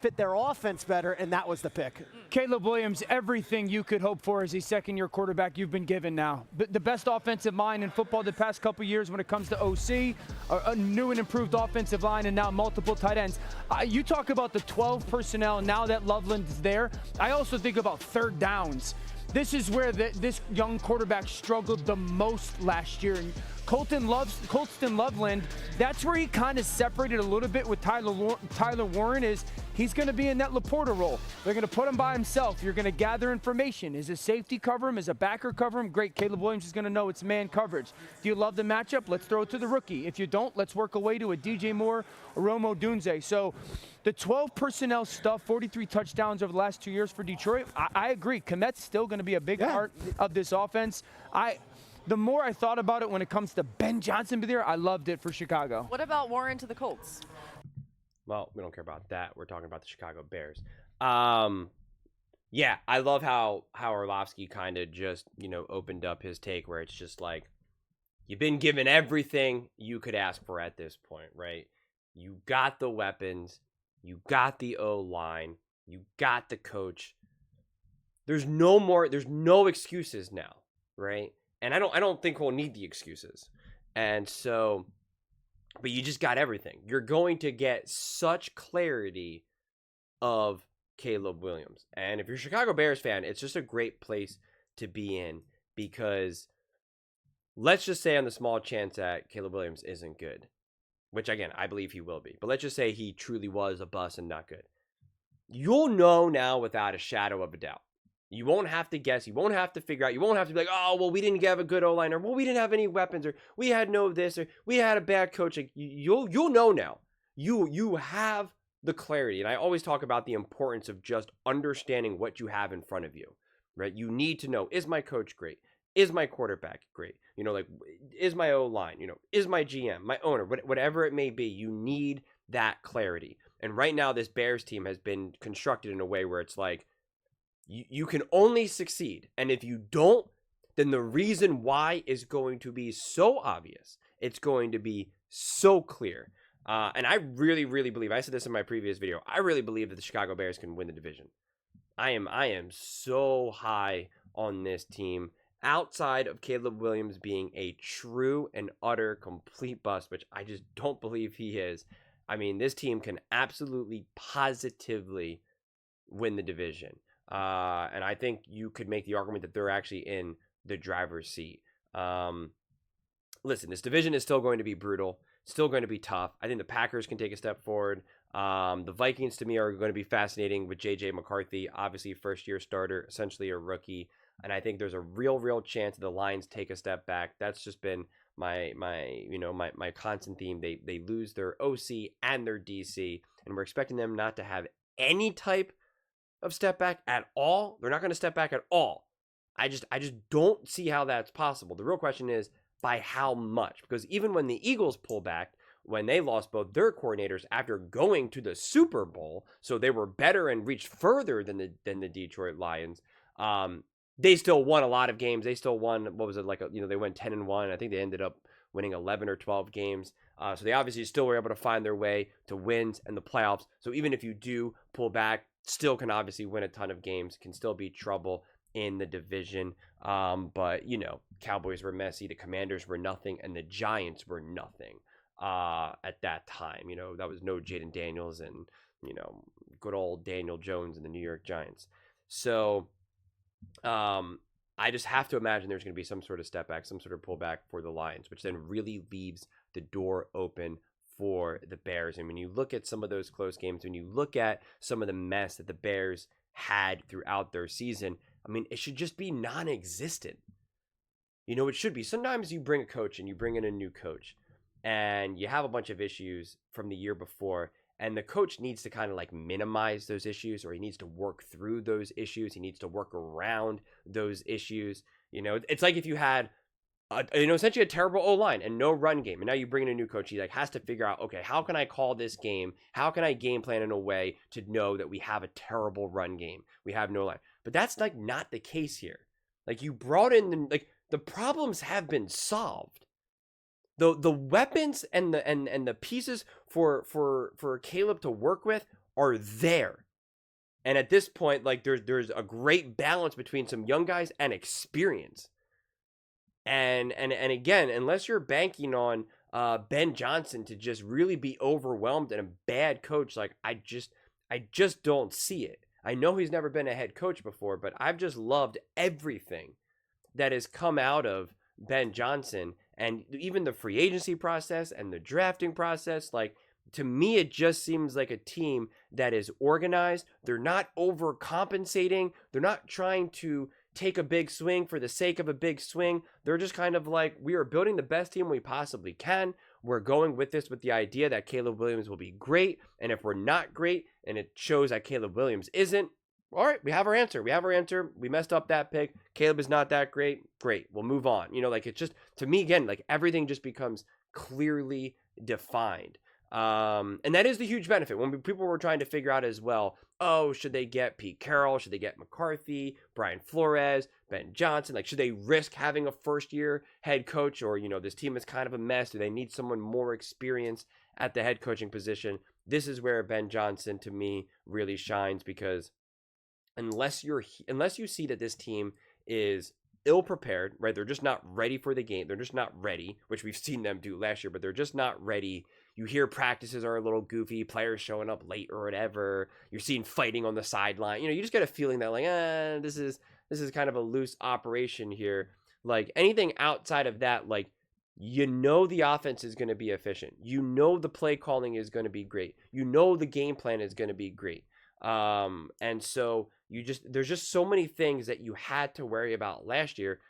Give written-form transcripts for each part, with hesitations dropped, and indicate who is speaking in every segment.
Speaker 1: fit their offense better, and that was the pick.
Speaker 2: Caleb Williams, everything you could hope for as a second-year quarterback you've been given now. The best offensive line in football the past couple years when it comes to OC, a new and improved offensive line, and now multiple tight ends. You talk about the 12 personnel now that Loveland is there. I also think about third downs. This is where this young quarterback struggled the most last year. And Colston Loveland, that's where he kind of separated a little bit with Tyler Warren. Is he's going to be in that Laporta role. They're going to put him by himself. You're going to gather information. Is a safety cover him? Is a backer cover him? Great. Caleb Williams is going to know it's man coverage. Do you love the matchup? Let's throw it to the rookie. If you don't, let's work away to a DJ Moore or Romo Dunze. So the 12 personnel stuff, 43 touchdowns over the last 2 years for Detroit. I agree. Kmet's still going to be a big part of this offense. The more I thought about it when it comes to Ben Johnson there, I loved it for Chicago.
Speaker 3: What about Warren to the Colts?
Speaker 4: Well, we don't care about that. We're talking about the Chicago Bears. Yeah, I love how Orlovsky kind of just, opened up his take where it's just like, you've been given everything you could ask for at this point, right? You got the weapons. You got the O-line. You got the coach. There's no excuses now, right? And I don't think we'll need the excuses. And so, but you just got everything. You're going to get such clarity of Caleb Williams. And if you're a Chicago Bears fan, it's just a great place to be in, because let's just say on the small chance that Caleb Williams isn't good, which again, I believe he will be, but let's just say he truly was a bust and not good. You'll know now without a shadow of a doubt. You won't have to guess. You won't have to figure out. You won't have to be like, oh, well, we didn't have a good O-line, or well, we didn't have any weapons, or we had no this, or we had a bad coach. Like, you'll know now. You have the clarity. And I always talk about the importance of just understanding what you have in front of you, right? You need to know, is my coach great? Is my quarterback great? Is my O-line? Is my GM, my owner, whatever it may be, you need that clarity. And right now, this Bears team has been constructed in a way where it's like, you can only succeed. And if you don't, then the reason why is going to be so obvious. It's going to be so clear. And I really, really believe, I said this in my previous video, I really believe that the Chicago Bears can win the division. I am so high on this team, outside of Caleb Williams being a true and utter complete bust, which I just don't believe he is. I mean, this team can absolutely, positively win the division. And I think you could make the argument that they're actually in the driver's seat. Listen, this division is still going to be brutal, still going to be tough. I think the Packers can take a step forward. The Vikings, to me, are going to be fascinating with J.J. McCarthy, obviously first-year starter, essentially a rookie. And I think there's a real chance that the Lions take a step back. That's just been my constant theme. They lose their OC and their DC, and we're expecting them not to have any type of step back at all. They're not going to step back at all. I just don't see how that's possible. The real question is, by how much? Because even when the Eagles pull back, when they lost both their coordinators after going to the Super Bowl, so they were better and reached further than the Detroit Lions, they still won a lot of games. They still won, they went 10-1. I think they ended up winning 11 or 12 games. So they obviously still were able to find their way to wins and the playoffs. So even if you do pull back, still can obviously win a ton of games, can still be trouble in the division. But, Cowboys were messy, the Commanders were nothing, and the Giants were nothing at that time. That was no Jaden Daniels and, good old Daniel Jones and the New York Giants. So I just have to imagine there's going to be some sort of step back, some sort of pullback for the Lions, which then really leaves the door open for the Bears. And when you look at some of those close games, when you look at some of the mess that the Bears had throughout their season, I mean, it should just be non-existent. It should be. Sometimes you bring a coach and you bring in a new coach and you have a bunch of issues from the year before, and the coach needs to kind of like minimize those issues, or he needs to work through those issues. He needs to work around those issues. It's like if you had essentially a terrible O-line and no run game. And now you bring in a new coach. He has to figure out, okay, how can I call this game? How can I game plan in a way to know that we have a terrible run game? We have no line. But that's not the case here. You brought in the problems have been solved. The weapons and the pieces for Caleb to work with are there. And at this point, like there's a great balance between some young guys and experience. And again, unless you're banking on Ben Johnson to just really be overwhelmed and a bad coach, like I just don't see it. I know he's never been a head coach before, but I've just loved everything that has come out of Ben Johnson, and even the free agency process and the drafting process. Like, to me, it just seems like a team that is organized. They're not overcompensating. They're not trying to take a big swing for the sake of a big swing. They're just kind of like, we are building the best team we possibly can. We're going with this with the idea that Caleb Williams will be great. And if we're not great and it shows that Caleb Williams isn't, all right, we have our answer. We messed up that pick. Caleb is not that great. Great. We'll move on. You know, like, it's just, to me, again, like, everything just becomes clearly defined. And that is the huge benefit. When people were trying to figure out as well, oh, should they get Pete Carroll? Should they get McCarthy, Brian Flores, Ben Johnson? Like, should they risk having a first-year head coach? Or, you know, this team is kind of a mess. Do they need someone more experienced at the head coaching position? This is where Ben Johnson, to me, really shines, because unless you see that this team is ill-prepared, right? They're just not ready for the game. They're just not ready, which we've seen them do last year, but they're just not ready. You hear practices are a little goofy, players showing up late or whatever. You're seeing fighting on the sideline. You know, you just get a feeling that, like, this is kind of a loose operation here. Like, anything outside of that, like, you know, the offense is going to be efficient. You know, the play calling is going to be great. You know, the game plan is going to be great. And so there's just so many things that you had to worry about last year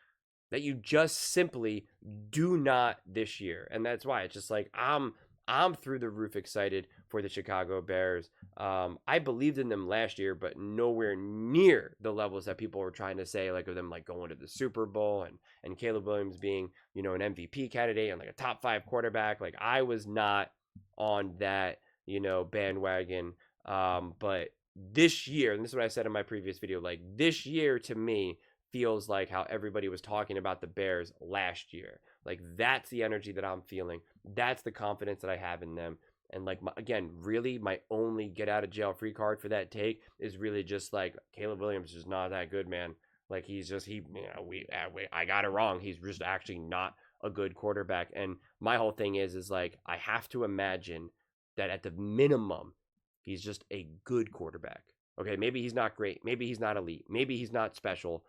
Speaker 4: that you just simply do not this year. And that's why it's just like, I'm through the roof excited for the Chicago Bears. I believed in them last year, but nowhere near the levels that people were trying to say, like, of them, like, going to the Super Bowl and Caleb Williams being, you know, an MVP candidate and like a top 5 quarterback. Like, I was not on that, you know, bandwagon. But this year, and this is what I said in my previous video, like, this year to me feels like how everybody was talking about the Bears last year. Like, that's the energy that I'm feeling. That's the confidence that I have in them. And, like, again, really my only get out of jail free card for that take is really just like, Caleb Williams is not that good, man. Like, I got it wrong. He's just actually not a good quarterback. And my whole thing is like, I have to imagine that at the minimum, he's just a good quarterback. Okay, maybe he's not great. Maybe he's not elite. Maybe he's not special.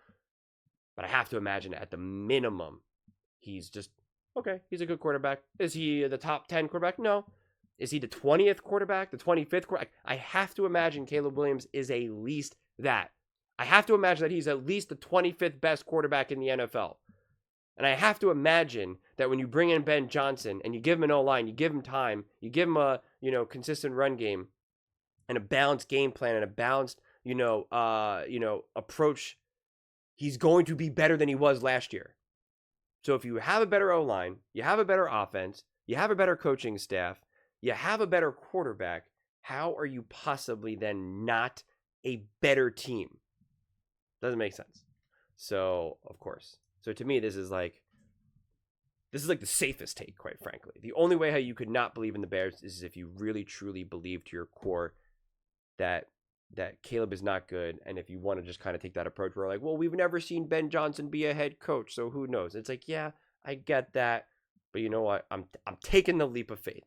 Speaker 4: But I have to imagine at the minimum, he's just, okay, he's a good quarterback. Is he the top 10 quarterback? No. Is he the 20th quarterback? The 25th quarterback? I have to imagine Caleb Williams is at least that. I have to imagine that he's at least the 25th best quarterback in the NFL. And I have to imagine that when you bring in Ben Johnson and you give him an O-line, you give him time, you give him a, you know, consistent run game and a balanced game plan and a balanced, approach, he's going to be better than he was last year. So if you have a better O-line, you have a better offense, you have a better coaching staff, you have a better quarterback, how are you possibly then not a better team? Doesn't make sense. So, of course. So to me, this is like the safest take, quite frankly. The only way how you could not believe in the Bears is if you really, truly believe to your core that Caleb is not good, and if you want to just kind of take that approach where, like, well, we've never seen Ben Johnson be a head coach, so who knows? It's like, yeah, I get that, but you know what? I'm taking the leap of faith.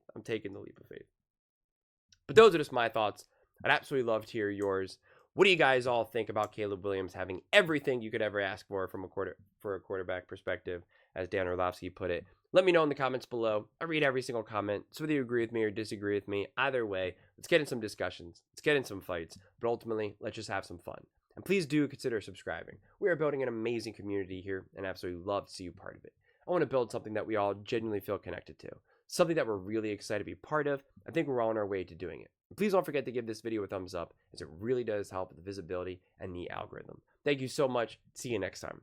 Speaker 4: But those are just my thoughts. I'd absolutely love to hear yours. What do you guys all think about Caleb Williams having everything you could ever ask for from a quarterback perspective, as Dan Orlovsky put it? Let me know in the comments below. I read every single comment, so whether you agree with me or disagree with me, either way, let's get in some discussions, let's get in some fights, but ultimately, let's just have some fun. And please do consider subscribing. We are building an amazing community here, and I absolutely love to see you part of it. I want to build something that we all genuinely feel connected to, something that we're really excited to be part of. I think we're all on our way to doing it. And please don't forget to give this video a thumbs up, as it really does help with the visibility and the algorithm. Thank you so much. See you next time.